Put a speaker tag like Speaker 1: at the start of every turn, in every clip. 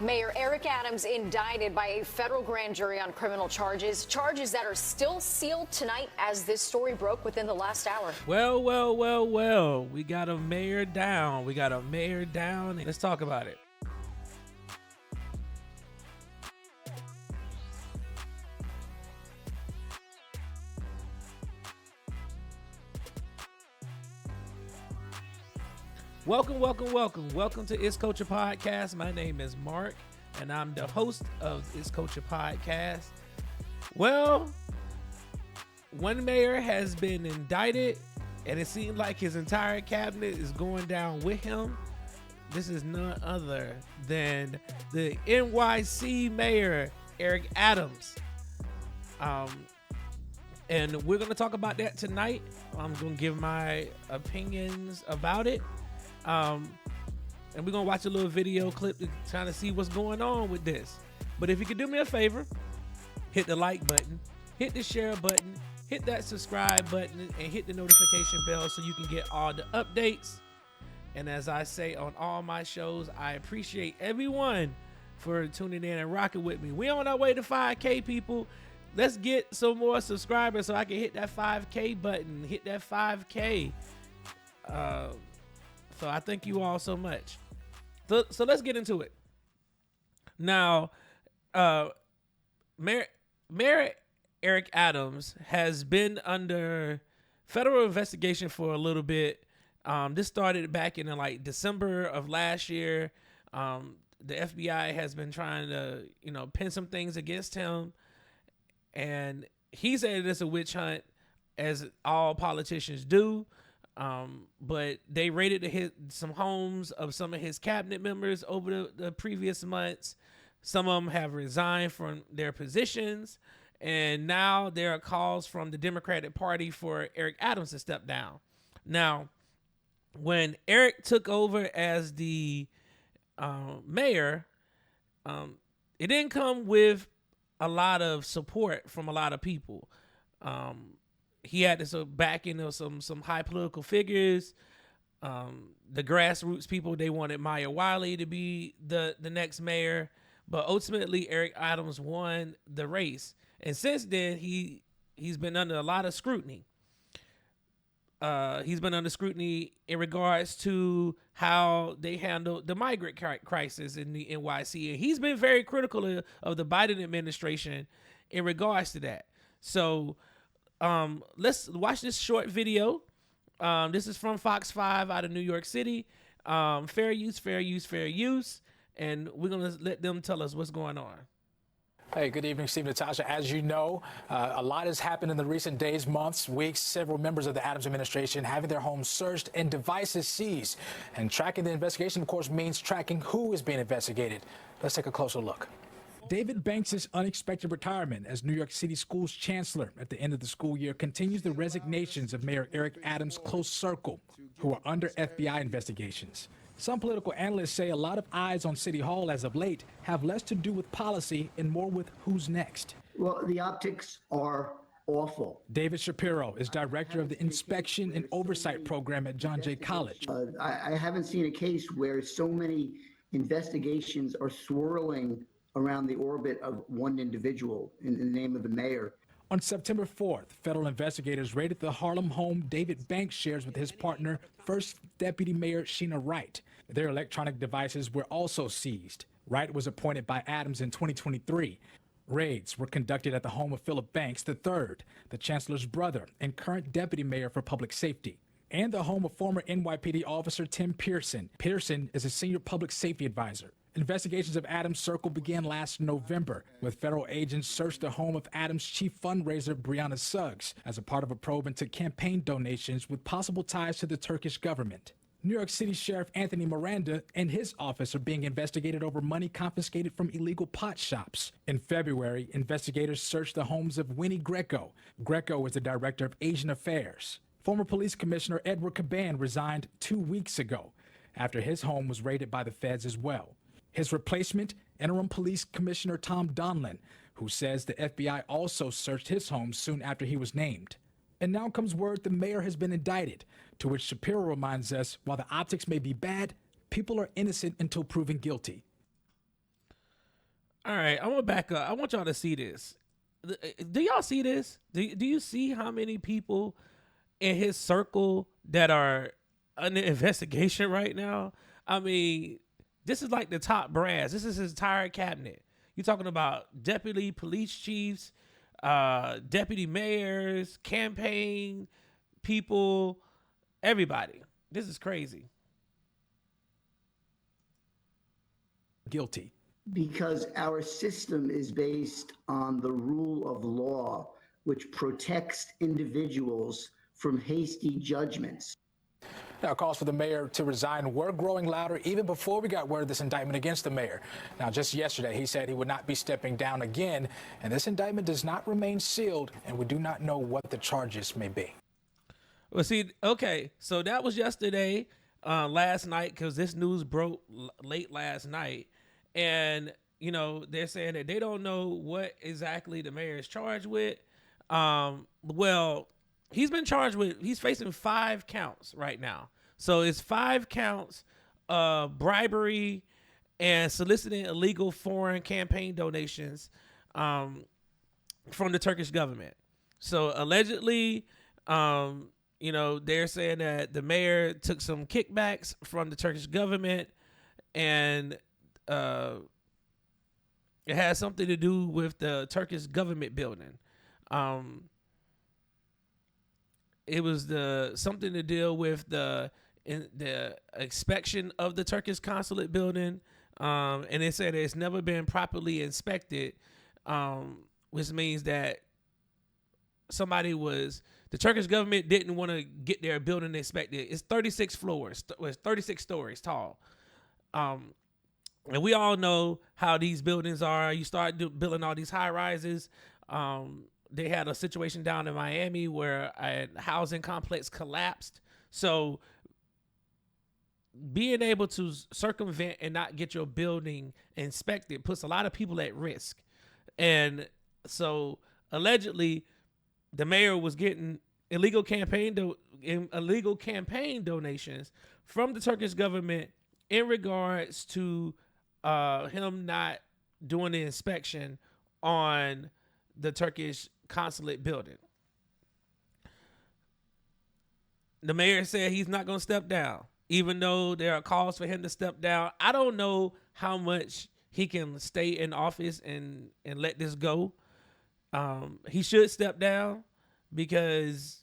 Speaker 1: Mayor Eric Adams indicted by a federal grand jury on criminal charges that are still sealed tonight as this story broke within the last hour.
Speaker 2: Well. We got a mayor down. Let's talk about it. Welcome to It's Culture Podcast. My name is Mark, and I'm the host of It's Culture Podcast. Well, one mayor has been indicted, and it seems like his entire cabinet is going down with him. This is none other than the NYC Mayor Eric Adams. And we're going to talk about that tonight. I'm going to give my opinions about it. And we're going to watch a little video clip to kind of see what's going on with this. But if you could do me a favor, hit the like button, hit the share button, hit that subscribe button, and hit the notification bell so you can get all the updates. And as I say on all my shows, I appreciate everyone for tuning in and rocking with me. We're on our way to 5K, people. Let's get some more subscribers so I can hit that 5K button, hit that 5K. So I thank you all so much. So let's get into it. Now, Mayor Eric Adams has been under federal investigation for a little bit. This started back in like December of last year. The FBI has been trying to, pin some things against him. And he said it's a witch hunt, as all politicians do. But they raided some homes of some of his cabinet members over the previous months. Some of them have resigned from their positions. And now there are calls from the Democratic Party for Eric Adams to step down. Now, when Eric took over as the mayor, it didn't come with a lot of support from a lot of people. He had this backing of some high political figures. The grassroots people, they wanted Maya Wiley to be the next mayor. But ultimately, Eric Adams won the race. And since then, he's been under a lot of scrutiny. He's been under scrutiny in regards to how they handled the migrant crisis in the NYC. And he's been very critical of the Biden administration in regards to that. So let's watch this short video. This is from Fox 5 out of New York City. Fair use. And we're going to let them tell us what's going on.
Speaker 3: Hey, good evening, Steve, Natasha. As you know, a lot has happened in the recent days, months, weeks. Several members of the Adams administration having their homes searched and devices seized. And tracking the investigation, of course, means tracking who is being investigated. Let's take a closer look.
Speaker 4: David Banks' unexpected retirement as New York City Schools Chancellor at the end of the school year continues the resignations of Mayor Eric Adams' close circle, who are under FBI investigations. Some political analysts say a lot of eyes on City Hall as of late have less to do with policy and more with who's next.
Speaker 5: Well, the optics are awful.
Speaker 4: David Shapiro is director of the Inspection and Oversight Program at John Jay College.
Speaker 5: I haven't seen a case where so many investigations are swirling around the orbit of one individual in the name of the mayor.
Speaker 4: On September 4th, federal investigators raided the Harlem home David Banks shares with his partner, First Deputy Mayor Sheena Wright. Their electronic devices were also seized. Wright was appointed by Adams in 2023. Raids were conducted at the home of Philip Banks III, the chancellor's brother and current deputy mayor for public safety, and the home of former NYPD officer Tim Pearson. Pearson is a senior public safety advisor. Investigations of Adams' circle began last November, with federal agents searched the home of Adams' chief fundraiser, Brianna Suggs, as a part of a probe into campaign donations with possible ties to the Turkish government. New York City Sheriff Anthony Miranda and his office are being investigated over money confiscated from illegal pot shops. In February, investigators searched the homes of Winnie Greco. Greco is the director of Asian Affairs. Former Police Commissioner Edward Caban resigned 2 weeks ago after his home was raided by the feds as well. His replacement, Interim Police Commissioner Tom Donlin, who says the FBI also searched his home soon after he was named. And now comes word the mayor has been indicted, to which Shapiro reminds us, while the optics may be bad, people are innocent until proven guilty.
Speaker 2: All right, I'm gonna back up. I want y'all to see this. Do y'all see this? Do you see how many people in his circle that are under investigation right now? I mean, this is like the top brass. This is his entire cabinet. You're talking about deputy police chiefs, deputy mayors, campaign people, everybody. This is crazy.
Speaker 4: Guilty.
Speaker 5: Because our system is based on the rule of law, which protects individuals from hasty judgments.
Speaker 3: Now, calls for the mayor to resign were growing louder even before we got word of this indictment against the mayor. Now, just yesterday, he said he would not be stepping down again, and this indictment does not remain sealed, and we do not know what the charges may be.
Speaker 2: Well, see, okay, so that was yesterday, last night, because this news broke late last night. And, you know, they're saying that they don't know what exactly the mayor is charged with. Well, he's facing 5 counts right now. So it's 5 counts of bribery and soliciting illegal foreign campaign donations from the Turkish government. So allegedly, you know, they're saying that the mayor took some kickbacks from the Turkish government, and it has something to do with the Turkish government building. It was something to deal with the inspection of the Turkish consulate building, and they said it's never been properly inspected, which means that the Turkish government didn't want to get their building inspected. It's 36 floors, it's 36 stories tall. And we all know how these buildings are. You start building all these high rises. They had a situation down in Miami where a housing complex collapsed. So being able to circumvent and not get your building inspected puts a lot of people at risk. And so allegedly, the mayor was getting illegal campaign donations from the Turkish government in regards to him not doing the inspection on the Turkish consulate building. The mayor said he's not going to step down, even though there are calls for him to step down. I don't know how much he can stay in office and let this go. He should step down because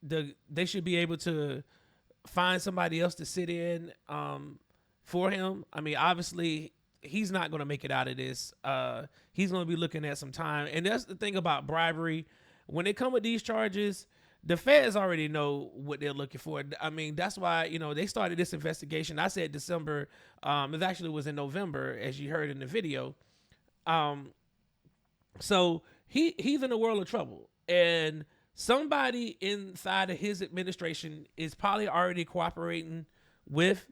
Speaker 2: they should be able to find somebody else to sit in for him. I mean, obviously, he's not going to make it out of this. He's going to be looking at some time. And that's the thing about bribery. When they come with these charges, the feds already know what they're looking for. I mean, that's why, you know, they started this investigation. I said December. It actually was in November, as you heard in the video. So he's in a world of trouble. And somebody inside of his administration is probably already cooperating with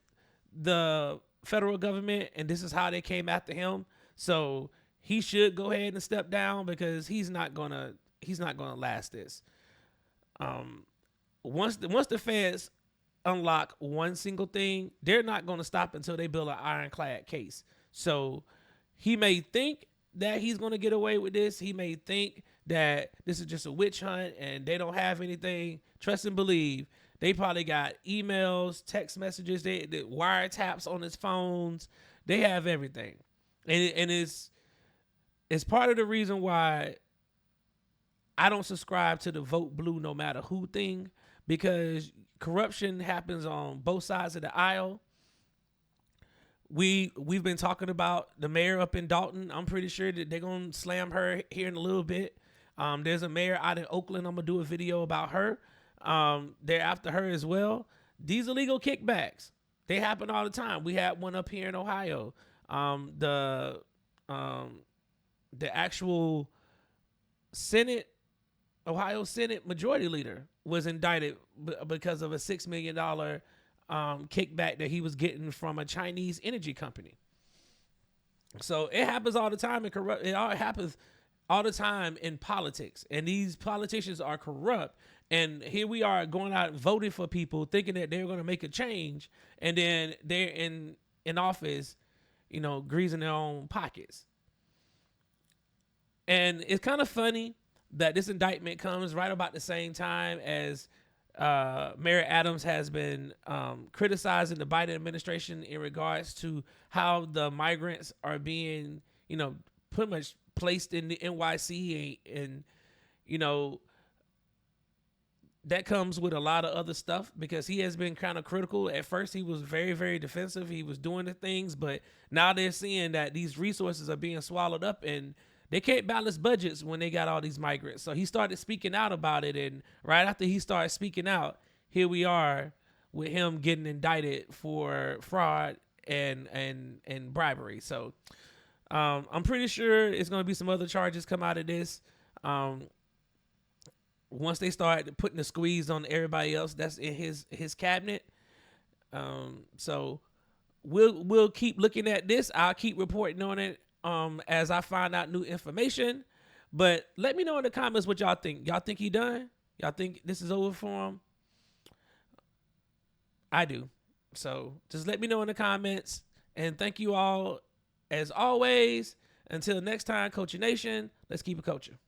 Speaker 2: the federal government, and this is how they came after him. So he should go ahead and step down because he's not gonna last this. Once the feds unlock one single thing, they're not gonna stop until they build an ironclad case. So he may think that he's gonna get away with this. He may think that this is just a witch hunt and they don't have anything. Trust and believe. They probably got emails, text messages, they wiretaps on his phones. They have everything. And it's part of the reason why I don't subscribe to the vote blue no matter who thing, because corruption happens on both sides of the aisle. We've been talking about the mayor up in Dalton. I'm pretty sure that they're going to slam her here in a little bit. There's a mayor out in Oakland. I'm going to do a video about her. They're after her as well. These illegal kickbacks, they happen all the time. We had one up here in Ohio. The actual Ohio Senate majority leader was indicted because of a $6 million kickback that he was getting from a Chinese energy company. So it happens all the time. It all happens all the time in politics, and these politicians are corrupt. And here we are going out and voting for people, thinking that they're going to make a change, and then they're in office, you know, greasing their own pockets. And it's kind of funny that this indictment comes right about the same time as Mayor Adams has been criticizing the Biden administration in regards to how the migrants are being, pretty much placed in the NYC, and that comes with a lot of other stuff because he has been kind of critical. At first, he was very, very defensive. He was doing the things, but now they're seeing that these resources are being swallowed up and they can't balance budgets when they got all these migrants. So he started speaking out about it. And right after he started speaking out, here we are with him getting indicted for fraud and bribery. So I'm pretty sure it's going to be some other charges come out of this. Once they start putting the squeeze on everybody else that's in his cabinet. So we'll keep looking at this. I'll keep reporting on it as I find out new information. But let me know in the comments what y'all think. Y'all think he done? Y'all think this is over for him? I do. So just let me know in the comments. And thank you all as always. Until next time, Culture Nation, let's keep it culture.